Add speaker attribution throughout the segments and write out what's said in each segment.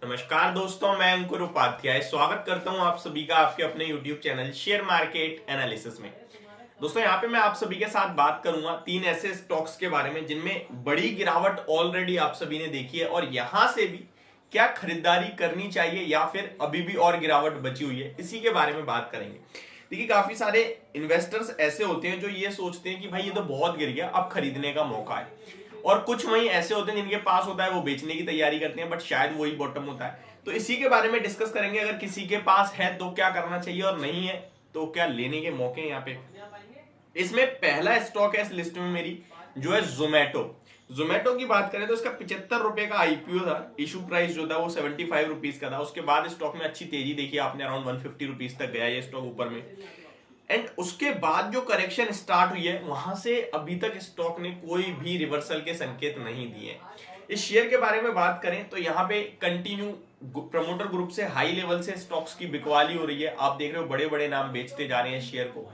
Speaker 1: नमस्कार दोस्तों, मैं अंकुर उपाध्याय स्वागत करता हूं आप सभी का आपके अपने YouTube channel share market analysis में। दोस्तों, यहां पे मैं आप सभी के साथ बात करूंगा तीन ऐसे स्टॉक्स के बारे में जिनमें बड़ी गिरावट ऑलरेडी आप सभी ने देखी है और यहां से भी क्या खरीदारी करनी चाहिए या फिर अभी भी और गिरावट बची हुई है, इसी के बारे में बात करेंगे। देखिए, काफी सारे इन्वेस्टर्स ऐसे होते हैं जो ये सोचते हैं कि भाई ये तो बहुत गिर गया, अब खरीदने का मौका है। और कुछ वही ऐसे होते हैं जिनके पास होता है वो बेचने की तैयारी करते हैं, बट शायद वही बॉटम होता है। तो इसी के बारे में डिस्कस करेंगे। अगर किसी के पास है तो क्या करना चाहिए और नहीं है तो क्या लेने के मौके हैं यहाँ पे। इसमें पहला स्टॉक है इस लिस्ट में मेरी, जो है जोमेटो। जोमेटो की बात करें तो इसका 75 रुपए का आईपीओ था। इशू प्राइस जो था वो 75 रुपीज का था। उसके बाद स्टॉक में अच्छी तेजी देखी आपने, अराउंड 150 रुपीज तक गया ये स्टॉक ऊपर में। एंड उसके बाद जो करेक्शन स्टार्ट हुई है वहां से अभी तक स्टॉक ने कोई भी रिवर्सल के संकेत नहीं दिए। इस शेयर के बारे में बात करें तो यहाँ पे कंटिन्यू प्रमोटर ग्रुप से हाई लेवल से स्टॉक्स की बिकवाली हो रही है। आप देख रहे हो बड़े बड़े नाम बेचते जा रहे हैं शेयर को।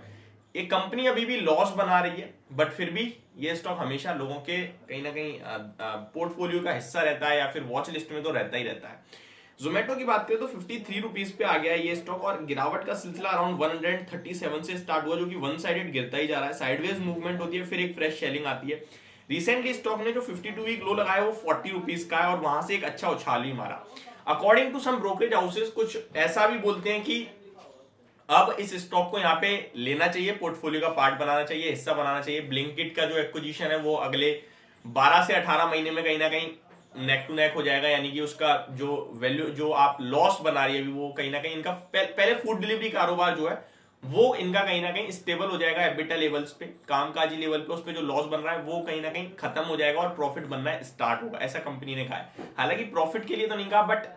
Speaker 1: ये कंपनी अभी भी लॉस बना रही है, बट फिर भी ये स्टॉक हमेशा लोगों के कहीं ना कहीं पोर्टफोलियो का हिस्सा रहता है या फिर वॉच लिस्ट में तो रहता ही रहता है। जोमेटो की बात करें तो 53 रुपीज पे आ गया है ये स्टॉक और गिरावट का सिलसिला अराउंड 137 से स्टार्ट हुआ, जो कि वन साइडेड गिरता ही जा रहा है। साइडवेज मूवमेंट होती है, फिर एक फ्रेश सेलिंग आती है। रिसेंटली स्टॉक ने जो 52 वीक लो लगाया वो 40 रुपीज का है और वहां से एक अच्छा उछाल भी मारा। According to some brokerage houses कुछ ऐसा भी बोलते हैं कि अब इस स्टॉक को यहाँ पे लेना चाहिए, पोर्टफोलियो का पार्ट बनाना चाहिए, हिस्सा बनाना चाहिए। ब्लिंकिट का जो एक्विजिशन है वो अगले 12 से 18 महीने में कहीं ना कहीं नेक टू नेक हो जाएगा, यानी कि उसका जो वैल्यू जो आप लॉस बना रही है वो कहीं ना कहीं इनका पहले फूड डिलीवरी कारोबार जो है वो इनका कहीं ना कहीं स्टेबल हो जाएगा। एबिटा लेवल्स पे, कामकाजी लेवल पे, उस पे जो लॉस बन रहा है वो कहीं ना कहीं खत्म हो जाएगा और प्रॉफिट बनना स्टार्ट होगा, ऐसा कंपनी ने कहा है। हालांकि प्रॉफिट के लिए तो नहीं कहा, बट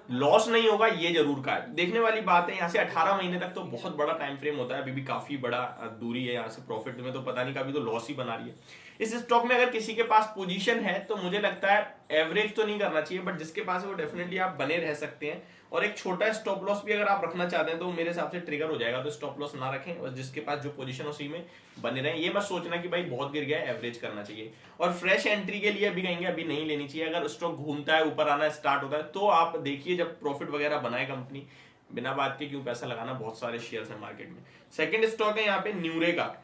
Speaker 1: लॉस नहीं होगा ये जरूर कहा है। देखने वाली बात है, यहाँ से 18 महीने तक तो बहुत बड़ा टाइम फ्रेम होता है, अभी भी काफी बड़ा दूरी है यहाँ से प्रॉफिट में, तो पता नहीं कभी तो लॉस ही बना रही है। इस स्टॉक में अगर किसी के पास पोजीशन है तो मुझे लगता है एवरेज तो नहीं करना चाहिए, बट जिसके पास है वो डेफिनेटली आप बने रह सकते हैं। और एक छोटा स्टॉप लॉस भी अगर आप रखना चाहते हैं तो मेरे हिसाब से ट्रिगर हो जाएगा, तो स्टॉप लॉस ना रखें और जिसके पास जो पोजीशन उसी में बने रहें। ये मत सोचना कि भाई बहुत गिर गया है, एवरेज करना चाहिए। और फ्रेश एंट्री के लिए अभी कहेंगे अभी नहीं लेनी चाहिए। अगर स्टॉक घूमता है, ऊपर आना स्टार्ट होता है तो आप देखिए, जब प्रॉफिट वगैरह बनाए कंपनी, बिना बात के क्यों पैसा लगाना, बहुत सारे शेयर्स हैं मार्केट में। सेकंड स्टॉक है यहाँ पे न्यूरेका।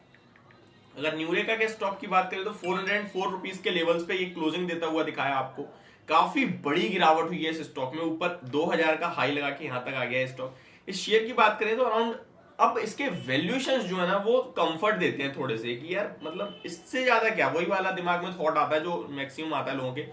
Speaker 1: अगर न्यूरेका के स्टॉक की बात करें तो 404 रुपीज के लेवल्स पे ये क्लोजिंग देता हुआ दिखाया आपको। काफी बड़ी गिरावट हुई है इस स्टॉक में, ऊपर 2000 का हाई लगा के यहां तक आ गया है स्टॉक। इस शेयर की बात करें तो अराउंड अब इसके वैल्यूएशंस जो है ना वो कंफर्ट देते हैं थोड़े से कि यार मतलब इससे ज्यादा क्या, वही वाला दिमाग में थॉट आता है जो मैक्सिमम आता है लोगों के।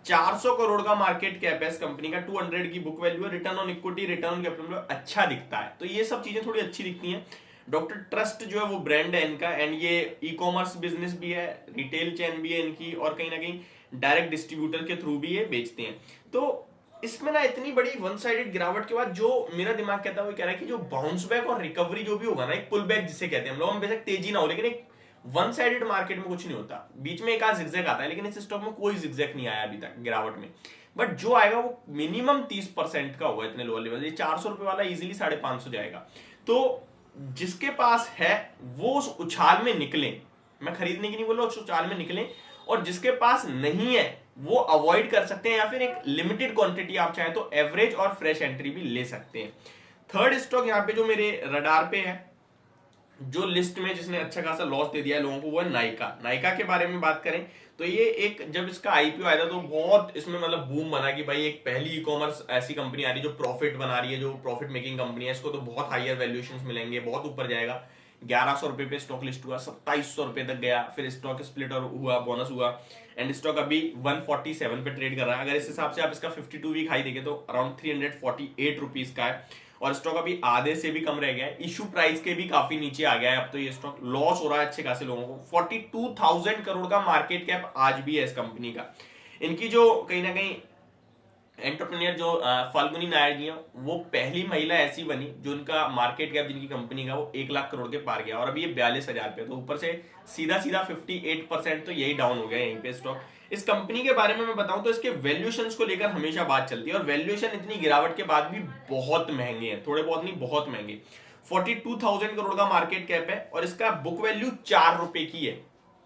Speaker 1: 400 करोड़ का मार्केट कैप है इस कंपनी का, 200 की बुक वैल्यू है, return on equity, return on capital अच्छा दिखता है, तो ये सब चीजें थोड़ी अच्छी दिखती हैं। डॉक्टर ट्रस्ट जो है वो ब्रांड है इनका, एंड ये ई कॉमर्स बिजनेस भी है, रिटेल चेन भी है इनकी, और कहीं ना कहीं डायरेक्ट डिस्ट्रीब्यूटर के थ्रू भी ये बेचते हैं। तो इसमें ना इतनी बड़ी वन साइडेड गिरावट के बाद जो मेरा दिमाग कहता है वो कह रहा है कि जो बाउंस बैक और रिकवरी जो भी होगा ना, एक पुल बैक जिसे कहते हैं हम लोग, हम बेशक तेजी ना हो लेकिन एक वन साइडेड मार्केट में कुछ नहीं होता, बीच में एक आध जिगजैग आता है, लेकिन इस स्टॉक में कोई जिगजैग नहीं आया अभी तक गिरावट में। बट जो आएगा वो मिनिमम 30% का होगा इतने लोअर लेवल। ये 400 रुपए वाला इजिली 550 जाएगा। तो जिसके पास है वो उस उछाल में निकले, मैं खरीदने की नहीं बोल रहा, उस उछाल में निकले। और जिसके पास नहीं है वो अवॉइड कर सकते हैं, या फिर एक लिमिटेड क्वांटिटी आप चाहें तो एवरेज और फ्रेश एंट्री भी ले सकते हैं। थर्ड स्टॉक यहाँ पे जो मेरे रडार पे है, जो लिस्ट में जिसने अच्छा खासा लॉस दे दिया है लोगों को, वो है नाइका। नाइका के बारे में बात करें तो ये एक, जब इसका आईपीओ आया था तो बहुत इसमें मतलब बूम बना कि भाई एक पहली ई कॉमर्स ऐसी कंपनी आ रही है जो प्रॉफिट बना रही है, जो प्रॉफिट मेकिंग कंपनी है, इसको तो बहुत हायर वैल्यूएशंस मिलेंगे, बहुत ऊपर जाएगा। 1100 रुपए पे स्टॉक लिस्ट हुआ, 2700 रुपए तक गया, फिर स्टॉक स्प्लिट और हुआ, बोनस हुआ, एंड स्टॉक अभी 147 पे ट्रेड कर रहा है। अगर इस हिसाब से आप इसका 52 वीक हाई देखें तो अराउंड 348 रुपीज का है, और स्टॉक अभी आधे से भी कम रह गया है। इशू प्राइस के भी काफी नीचे आ गया है, अब तो ये स्टॉक लॉस हो रहा है अच्छे खासे लोगों को। 42,000 करोड़ का मार्केट कैप आज भी है इस कंपनी का। इनकी जो कहीं ना कहीं एंटरप्रेन्योर जो फाल्गुनी नायर जी हैं, वो पहली महिला ऐसी बनी जो उनका मार्केट कैप जिनकी कंपनी का वो 1 लाख करोड़ के पार गया, और अभी ये 42,000 पे, तो ऊपर से सीधा सीधा 58% तो यही डाउन हो गया यहीं पे स्टॉक। इस कंपनी के बारे में मैं बताऊं तो इसके वैल्यूएशंस को लेकर हमेशा बात चलती है, और वैल्यूएशन इतनी गिरावट के बाद भी बहुत महंगे हैं, थोड़े बहुत नहीं बहुत महंगे। 42,000 करोड़ का मार्केट कैप है और इसका बुक वैल्यू 4 रुपए की है,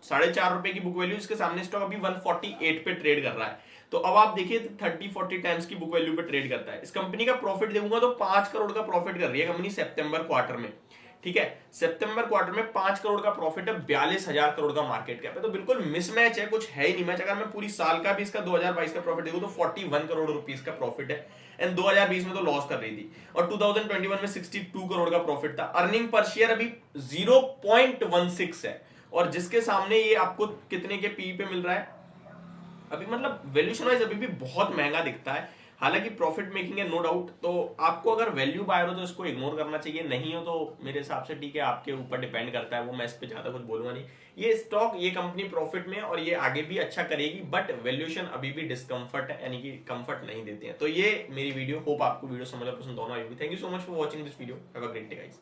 Speaker 1: 4.5 रुपए की बुक वैल्यू। इसके सामने स्टॉक अभी 148 पे ट्रेड कर रहा है। तो अब आप देखिए 30-40 टाइम्स की बुक वैल्यू पे ट्रेड करता है। इस कंपनी का प्रॉफिट देखूंगा तो 5 करोड़ का प्रॉफिट कर रही है कंपनी सितंबर क्वार्टर में, ठीक है। सितंबर क्वार्टर में 5 करोड़ का प्रॉफिट है, 42,000 करोड़ का मार्केट कैप है, तो बिल्कुल मिसमैच है, कुछ है ही नहीं मैच। अगर मैं पूरी साल का भी इसका 2022 का प्रॉफिट देखूं तो 41 करोड़ रुपीस का प्रॉफिट है, एंड 2020 में तो लॉस कर रही थी, और 2021 में 62 करोड़ का प्रॉफिट था। अर्निंग पर शेयर अभी 0.16 है, और जिसके सामने ये आपको कितने के पी पे मिल रहा है अभी, मतलब वैल्यूएशन वाइज अभी भी बहुत महंगा दिखता है। हालांकि प्रॉफिट मेकिंग है नो डाउट, तो आपको अगर वैल्यू बाय हो तो इसको इग्नोर करना चाहिए, नहीं हो तो मेरे हिसाब से ठीक है, आपके ऊपर डिपेंड करता है वो, मैं इस पे ज्यादा कुछ बोलूंगा नहीं। ये स्टॉक, ये कंपनी प्रॉफिट में और ये आगे भी अच्छा करेगी, बट वैल्यूएशन अभी भी डिस्कम्फर्ट है, यानी कि कंफर्ट नहीं देते हैं। तो ये मेरी वीडियो, होप आपको वीडियो समझ पसंद होना होगी। Thank you so much for watching this video, have a great day guys.